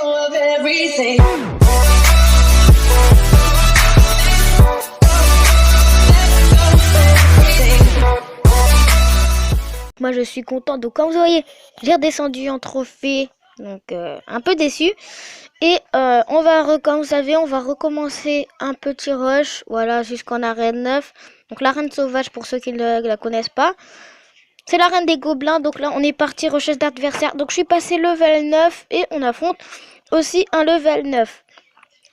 of everything. Moi je suis content, donc comme vous voyez, j'ai redescendu en trophée, donc un peu déçu. Et on va, comme vous savez, on va recommencer un petit rush, voilà, jusqu'en arène 9. Donc l'arène sauvage, pour ceux qui ne la connaissent pas, c'est l'arène des gobelins. Donc là on est parti recherche d'adversaires. Donc je suis passé level 9 et on affronte aussi un level 9.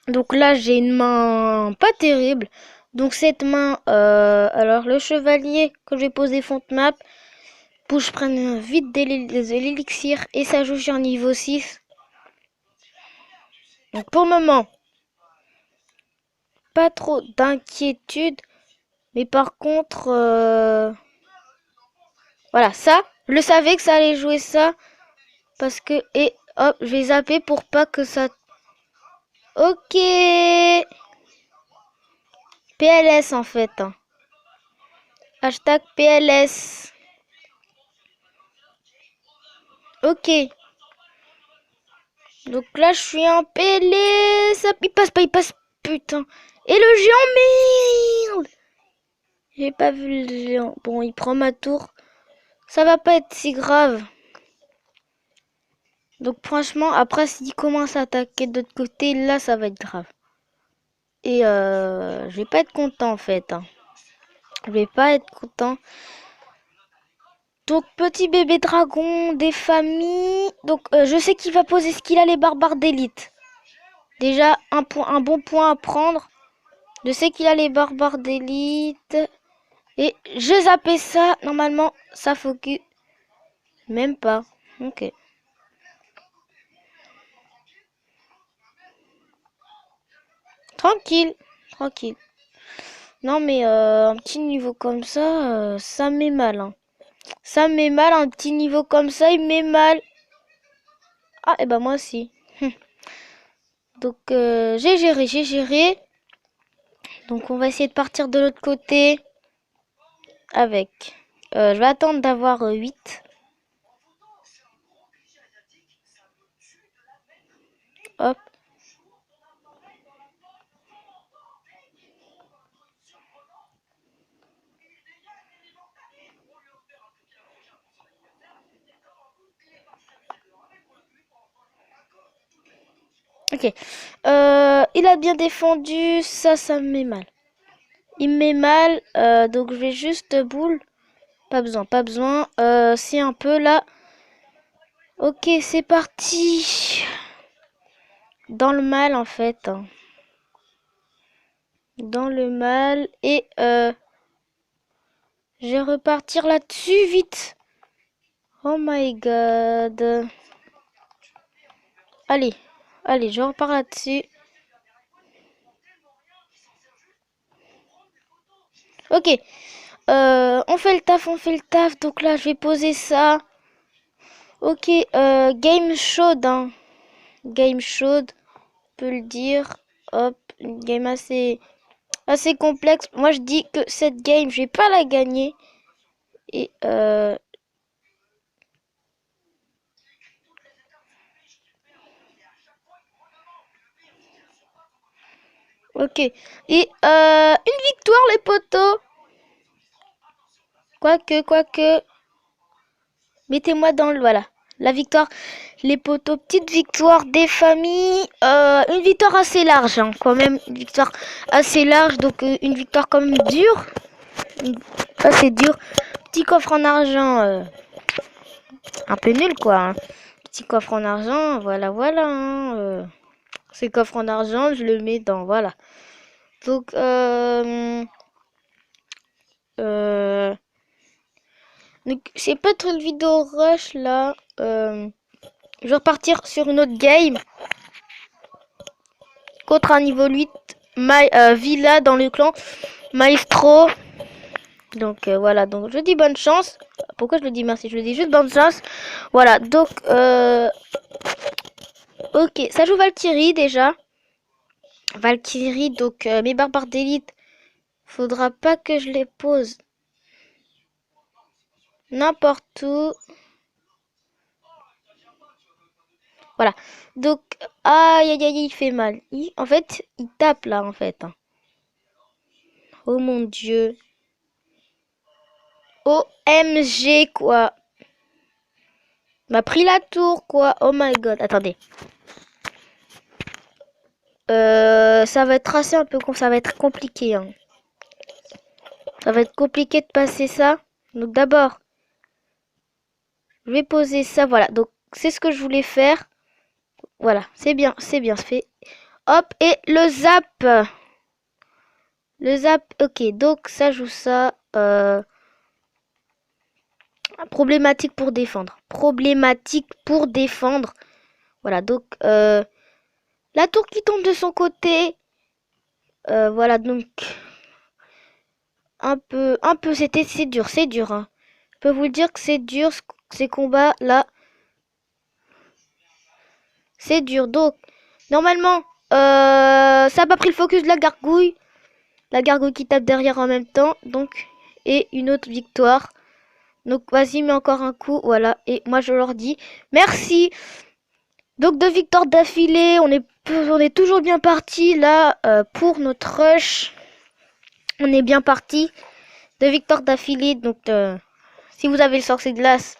Donc là j'ai une main pas terrible. Donc cette main, alors le chevalier que je vais poser fond de map, pour que je prenne vite de l'élixir et ça joue sur niveau 6. Donc pour le moment, pas trop d'inquiétude. Mais par contre, voilà, ça, je le savais que ça allait jouer ça. Parce que, et hop, je vais zapper pour pas que ça... Ok. PLS en fait. Hein. Hashtag PLS. Ok. Donc là, je suis un PLS. Il passe pas, il passe. Putain. Et le géant, merde. J'ai pas vu le géant. Bon, il prend ma tour. Ça va pas être si grave. Donc franchement, après, s'il commence à attaquer de l'autre côté, là, ça va être grave. Et je vais pas être content, en fait. Hein. Je vais pas être content. Donc, petit bébé dragon des familles. Donc, je sais qu'il va poser ce qu'il a, les barbares d'élite. Déjà, un bon point à prendre. Je sais qu'il a les barbares d'élite. Et je zappais ça. Normalement, ça focus. Même pas. Ok. Tranquille. Tranquille. Non, mais un petit niveau comme ça, ça me met mal. Hein. Ça me met mal. Un petit niveau comme ça, il me met mal. Ah, et ben moi aussi. Donc, j'ai géré. Donc, on va essayer de partir de l'autre côté. Avec. Je vais attendre d'avoir 8. Hop. Ok. Il a bien défendu. Ça me met mal. Il me met mal. Donc, je vais juste boule. Pas besoin. C'est un peu là. Ok, c'est parti. Dans le mal, en fait. Hein. Dans le mal. Et je vais repartir là-dessus vite. Oh my god. Allez, je repars là-dessus. Ok. On fait le taf. Donc là, je vais poser ça. Ok, game chaude. Hein. Game chaude, on peut le dire. Hop, une game assez complexe. Moi, je dis que cette game, je vais pas la gagner. Et ok. Et une victoire, les potos. Quoique. Mettez-moi dans le... Voilà. La victoire, les potos. Petite victoire des familles. Une victoire assez large, hein, quand même. Une victoire assez large. Donc, une victoire quand même dure. Assez dure. Petit coffre en argent. Un peu nul, quoi. Hein. Petit coffre en argent. Voilà. Hein, ce coffre en argent, je le mets dans... Voilà. Donc, donc c'est pas trop une vidéo rush là. Je vais repartir sur une autre game contre un niveau 8 Villa dans le clan Maestro. Donc voilà, donc je dis bonne chance. Pourquoi je le dis merci? Je le dis juste bonne chance. Voilà, donc ok, ça joue Valkyrie déjà. Valkyrie, donc mes barbares d'élite, faudra pas que je les pose n'importe où. Voilà. Donc, aïe, aïe, aïe, il fait mal. En fait, il tape là, en fait. Oh mon Dieu. OMG, quoi. M'a pris la tour, quoi. Oh my god. Attendez. Ça va être tracé un peu, ça va être compliqué. Hein. Ça va être compliqué de passer ça. Donc d'abord, je vais poser ça. Voilà. Donc c'est ce que je voulais faire. Voilà. C'est bien fait. Hop, et le zap. Le zap, ok. Donc ça joue ça. Problématique pour défendre. Problématique pour défendre. Voilà. Donc la tour qui tombe de son côté. Voilà. Donc un peu, c'est dur. Hein. Je peux vous le dire que c'est dur ces combats là. C'est dur. Donc normalement, ça n'a pas pris le focus de la gargouille. La gargouille qui tape derrière en même temps. Donc et une autre victoire. Donc vas-y, mets encore un coup. Voilà. Et moi je leur dis merci. Donc 2 victoires d'affilée. On est toujours bien parti là pour notre rush. On est bien parti. 2 victoires d'affilée. Donc si vous avez le sorcier de glace,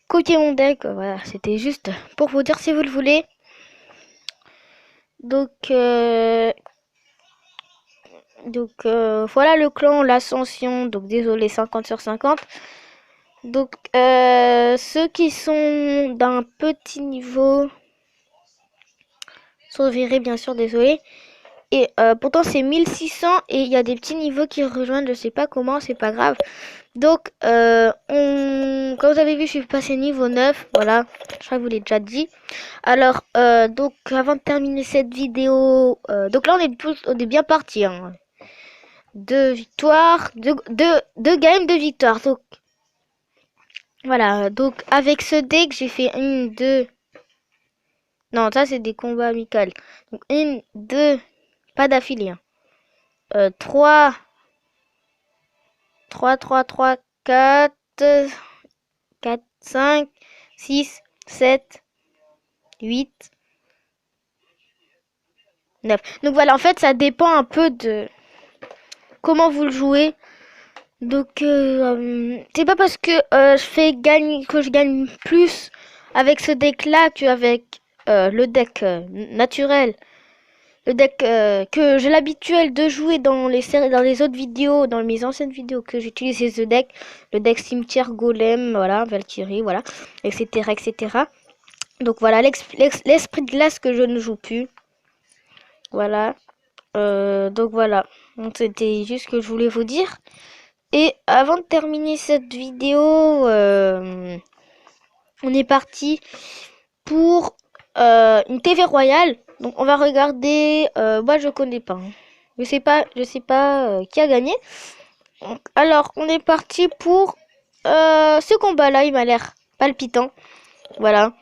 copiez mon deck. Voilà, c'était juste pour vous dire si vous le voulez. Donc voilà le clan, l'ascension. Donc désolé, 50 sur 50. Donc ceux qui sont d'un petit niveau sont virés, bien sûr, désolé. Et pourtant c'est 1600 et il y a des petits niveaux qui rejoignent, je sais pas comment, c'est pas grave. Donc comme vous avez vu, je suis passé niveau 9, voilà, je crois que vous l'ai déjà dit. Alors donc avant de terminer cette vidéo, donc là on est bien parti. Hein. 2 victoires, 2 games, 2 victoires. Donc voilà, donc avec ce deck j'ai fait 1, 2. Non, ça c'est des combats amicaux. Donc 1, 2, pas d'affilée. Hein. 3, 4, 5, 6, 7, 8, 9. Donc voilà, en fait, ça dépend un peu de comment vous le jouez. Donc, c'est pas parce que je gagne plus avec ce deck-là qu'avec le deck naturel. Le deck que j'ai l'habitude de jouer dans les autres vidéos, dans mes anciennes vidéos que j'utilisais ce deck, le deck cimetière golem, voilà, Valkyrie, voilà, etc., etc. Donc voilà, l'esprit de glace que je ne joue plus. Voilà. Donc voilà. Donc c'était juste ce que je voulais vous dire. Et avant de terminer cette vidéo, on est parti pour une TV royale. Donc on va regarder. Moi je connais pas. Hein. Je sais pas qui a gagné. Donc, alors on est parti pour ce combat-là. Il m'a l'air palpitant. Voilà.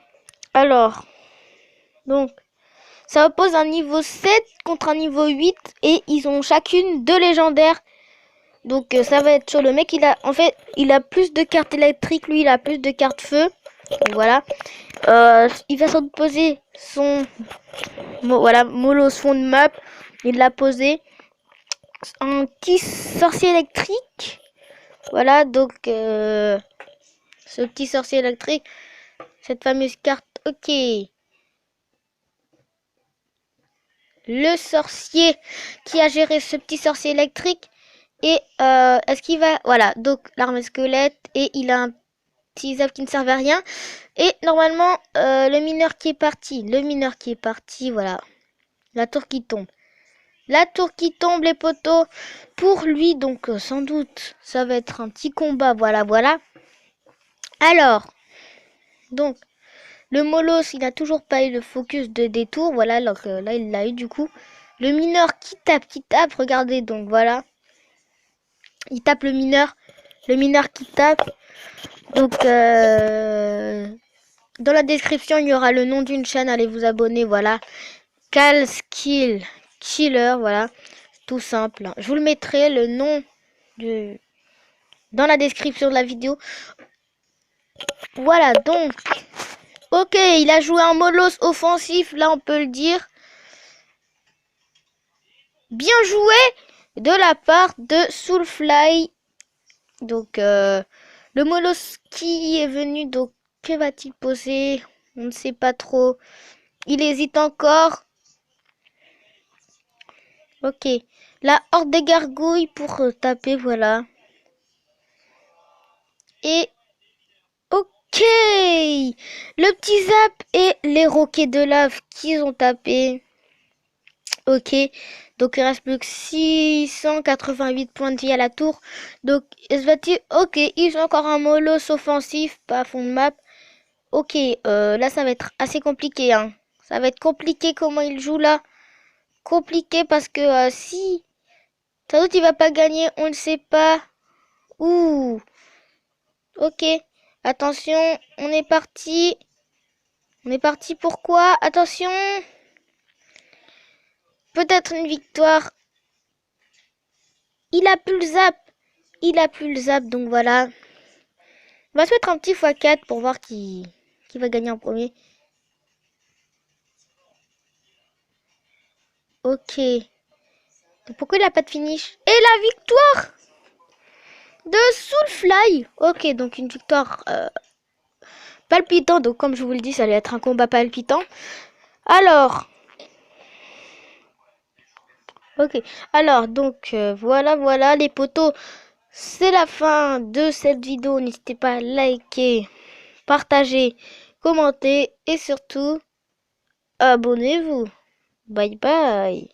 Alors donc ça oppose un niveau 7 contre un niveau 8 et ils ont chacune 2 légendaires. Donc ça va être sur le mec, il a plus de cartes électriques, lui il a plus de cartes feu. Donc, voilà. Il va s'en poser son voilà, Molos fond de map. Il l'a posé. Un petit sorcier électrique. Voilà, donc ce petit sorcier électrique. Cette fameuse carte, ok. Le sorcier qui a géré ce petit sorcier électrique. Et est-ce qu'il va... Voilà, donc l'arme squelette. Et il a un petit zap qui ne servait à rien. Et normalement, le mineur qui est parti. Le mineur qui est parti, voilà. La tour qui tombe. La tour qui tombe, les poteaux. Pour lui, donc sans doute, ça va être un petit combat. Voilà, voilà. Alors, donc, le Molos, il n'a toujours pas eu le focus de détour. Voilà, alors que là, il l'a eu du coup. Le mineur qui tape. Regardez, donc voilà. Il tape le mineur qui tape. Donc, dans la description, il y aura le nom d'une chaîne. Allez vous abonner, voilà. Cal Skill Killer, voilà. Tout simple. Je vous le mettrai, le nom dans la description de la vidéo. Voilà, donc, Ok, il a joué un Molos offensif, là on peut le dire. Bien joué de la part de Soulfly. Donc, le Molos qui est venu, donc, que va-t-il poser? On ne sait pas trop. Il hésite encore. Ok, la horde des gargouilles pour taper, voilà. Et, ok, le petit zap et les roquets de lave qu'ils ont tapé. Ok, donc il reste plus que 688 points de vie à la tour. Donc, ok, ils ont encore un Molos offensif, pas à fond de map. Ok, là ça va être assez compliqué, hein. Ça va être compliqué comment il joue là. Compliqué parce que si sans doute il va pas gagner, on ne sait pas. Ouh, ok, attention, on est parti. On est parti pourquoi? Attention, peut-être une victoire. Il a plus le zap. Il a plus le zap, donc voilà. On va se mettre un petit x4 pour voir qui va gagner en premier. Ok. Donc pourquoi il a pas de finish? Et la victoire de Soulfly. Ok, donc une victoire palpitante. Donc comme je vous le dis, ça allait être un combat palpitant. Alors, ok. Alors, donc voilà les potos. C'est la fin de cette vidéo. N'hésitez pas à liker, partager, commenter et surtout, abonnez-vous. Bye bye.